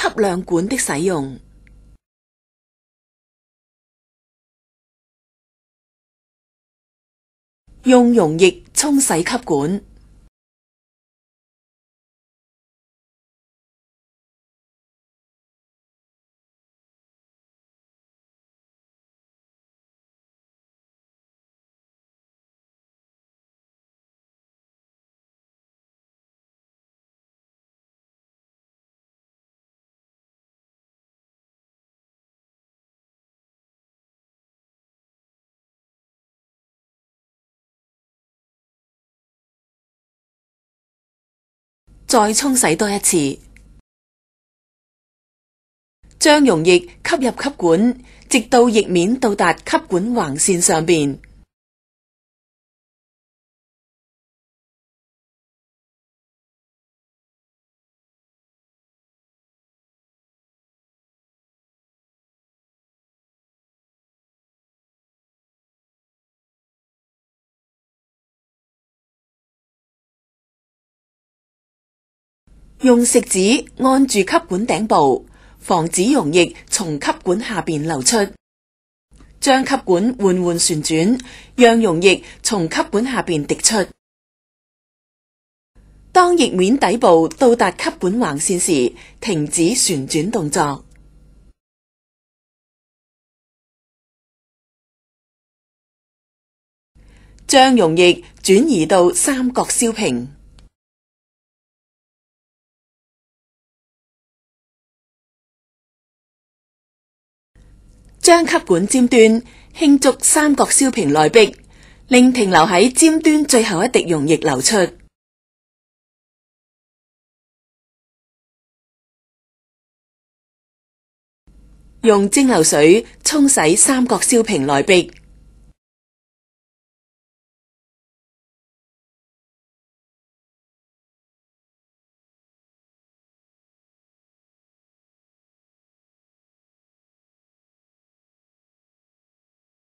吸亮管的使用。用溶液沖洗吸管。再沖洗多一次，將溶液吸入吸管，直到液面到達吸管橫線上邊。用食指按住吸管頂部，防止溶液從吸管下邊流出。將吸管緩緩旋轉，讓溶液從吸管下邊滴出。當液面底部到達吸管橫線時，停止旋轉動作。將溶液轉移到三角燒瓶。將吸管尖端輕觸三角燒瓶內壁，令停留喺尖端最後一滴溶液流出。用蒸餾水沖洗三角燒瓶內壁。